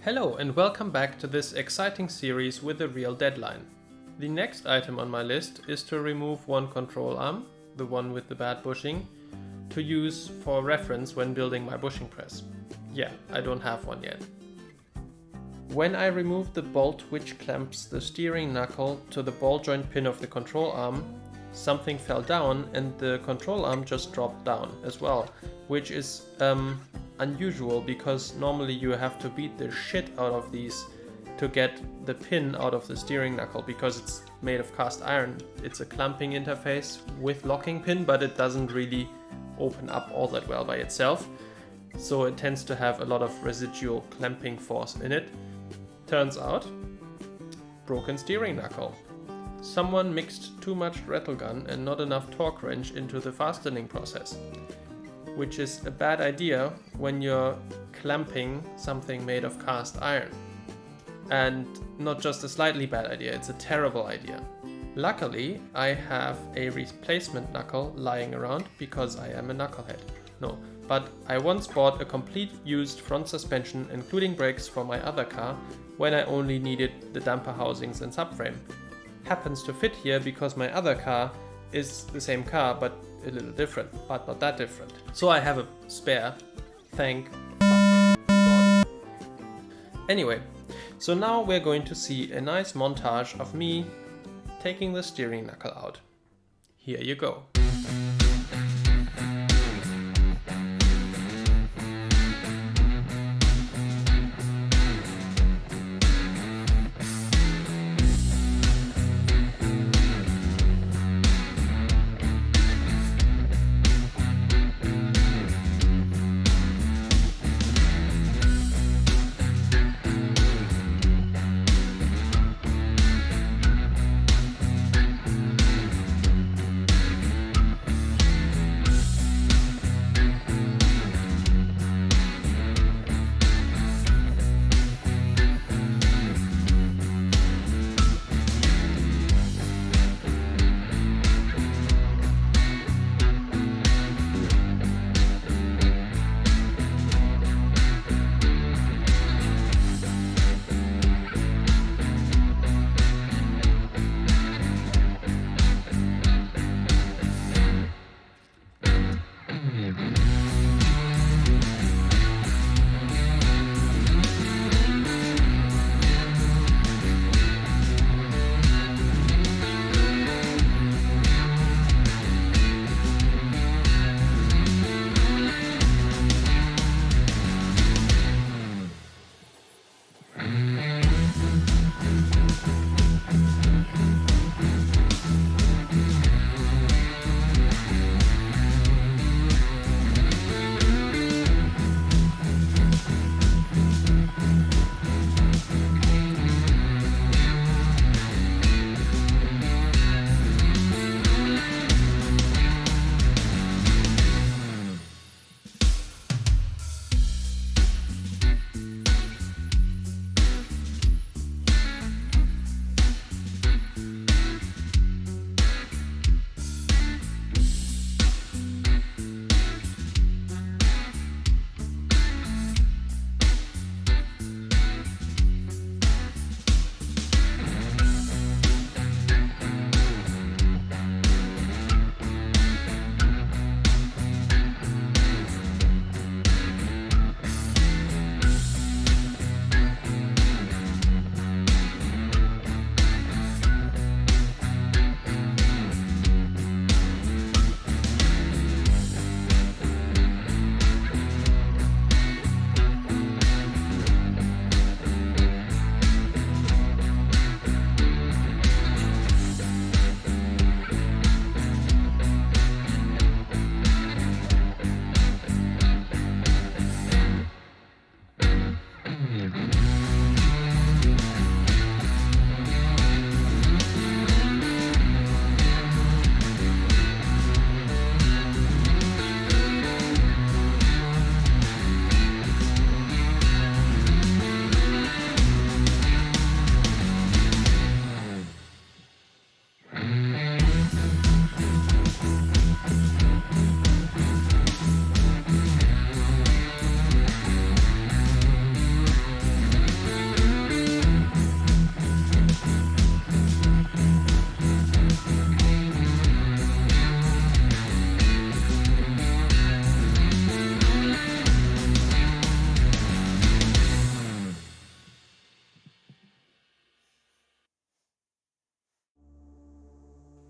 Hello and welcome back to this exciting series with a real deadline. The next item on my list is to remove one control arm, the one with the bad bushing, to use for reference when building my bushing press. Yeah, I don't have one yet. When I removed the bolt which clamps the steering knuckle to the ball joint pin of the control arm, something fell down and the control arm just dropped down as well, which is unusual because normally you have to beat the shit out of these to get the pin out of the steering knuckle because it's made of cast iron. It's a clamping interface with locking pin, but it doesn't really open up all that well by itself, so it tends to have a lot of residual clamping force in it. Turns out, broken steering knuckle. Someone mixed too much rattle gun and not enough torque wrench into the fastening process, which is a bad idea when you're clamping something made of cast iron. And not just a slightly bad idea, it's a terrible idea. Luckily, I have a replacement knuckle lying around because I am a knucklehead. No, but I once bought a complete used front suspension including brakes for my other car when I only needed the damper housings and subframe. Happens to fit here because my other car is the same car but a little different, but not that different. So I have a spare, thank God. Anyway, so now we're going to see a nice montage of me taking the steering knuckle out. Here you go.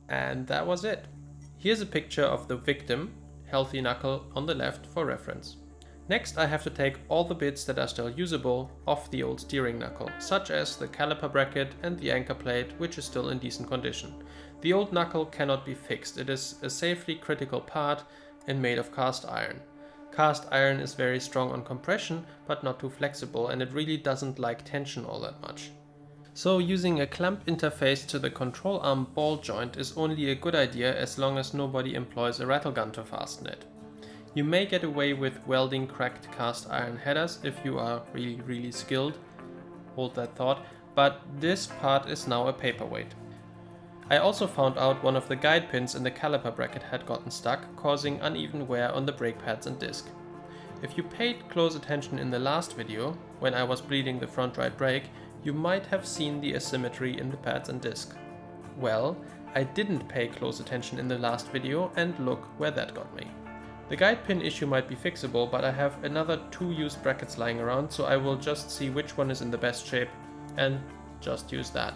And that was it. Here's a picture of the victim, healthy knuckle, on the left for reference. Next I have to take all the bits that are still usable off the old steering knuckle, such as the caliper bracket and the anchor plate, which is still in decent condition. The old knuckle cannot be fixed, it is a safely critical part and made of cast iron. Cast iron is very strong on compression, but not too flexible, and it really doesn't like tension all that much. So using a clamp interface to the control arm ball joint is only a good idea as long as nobody employs a rattle gun to fasten it. You may get away with welding cracked cast iron headers if you are really skilled, hold that thought, but this part is now a paperweight. I also found out one of the guide pins in the caliper bracket had gotten stuck, causing uneven wear on the brake pads and disc. If you paid close attention in the last video, when I was bleeding the front right brake, you might have seen the asymmetry in the pads and disc. Well, I didn't pay close attention in the last video, and look where that got me. The guide pin issue might be fixable, but I have another 2 used brackets lying around, so I will just see which one is in the best shape and just use that.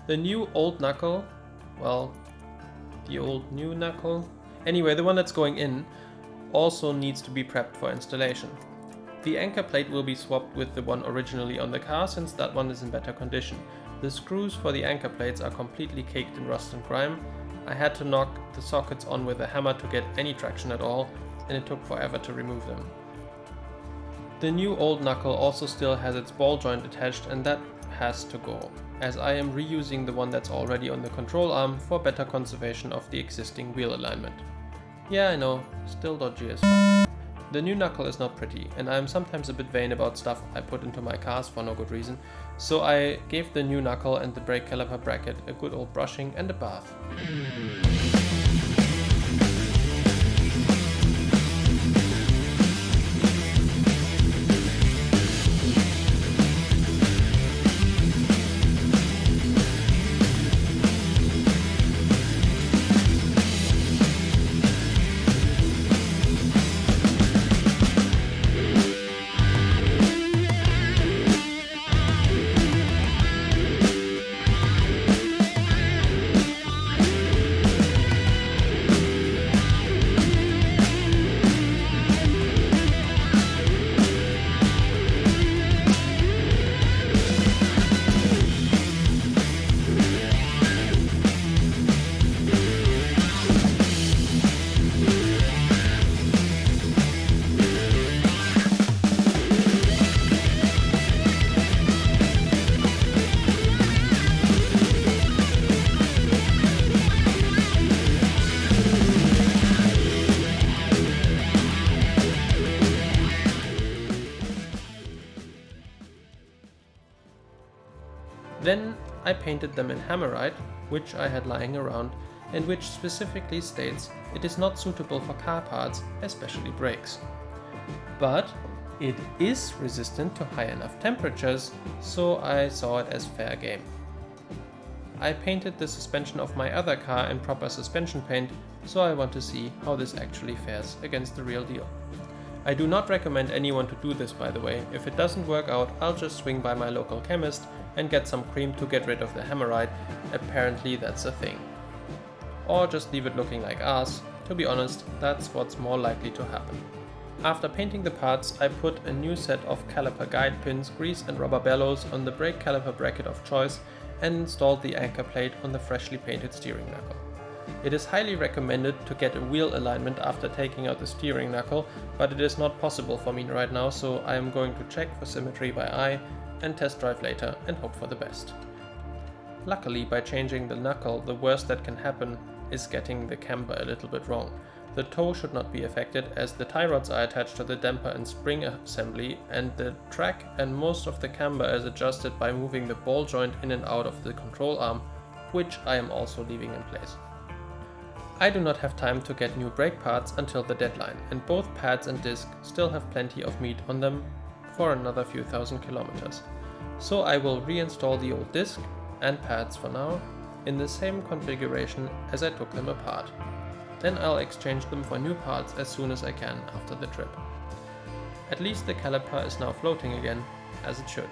The new old knuckle, well, the old new knuckle, anyway, the one that's going in, also needs to be prepped for installation. The anchor plate will be swapped with the one originally on the car, since that one is in better condition. The screws for the anchor plates are completely caked in rust and grime. I had to knock the sockets on with a hammer to get any traction at all, and it took forever to remove them. The new old knuckle also still has its ball joint attached, and that has to go, as I am reusing the one that's already on the control arm for better conservation of the existing wheel alignment. Yeah, I know, still dodgy as fuck. The new knuckle is not pretty, and I am sometimes a bit vain about stuff I put into my cars for no good reason, so I gave the new knuckle and the brake caliper bracket a good old brushing and a bath. Then I painted them in Hammerite, which I had lying around, and which specifically states it is not suitable for car parts, especially brakes. But it is resistant to high enough temperatures, so I saw it as fair game. I painted the suspension of my other car in proper suspension paint, so I want to see how this actually fares against the real deal. I do not recommend anyone to do this, by the way. If it doesn't work out, I'll just swing by my local chemist and get some cream to get rid of the Hammerite. Apparently that's a thing. Or just leave it looking like ass. To be honest, that's what's more likely to happen. After painting the parts, I put a new set of caliper guide pins, grease and rubber bellows on the brake caliper bracket of choice and installed the anchor plate on the freshly painted steering knuckle. It is highly recommended to get a wheel alignment after taking out the steering knuckle, but it is not possible for me right now, so I am going to check for symmetry by eye and test drive later and hope for the best. Luckily, by changing the knuckle, the worst that can happen is getting the camber a little bit wrong. The toe should not be affected, as the tie rods are attached to the damper and spring assembly, and the track and most of the camber is adjusted by moving the ball joint in and out of the control arm, which I am also leaving in place. I do not have time to get new brake parts until the deadline, and both pads and disc still have plenty of meat on them for another few thousand kilometers. So I will reinstall the old disc and pads for now in the same configuration as I took them apart. Then I'll exchange them for new parts as soon as I can after the trip. At least the caliper is now floating again, as it should.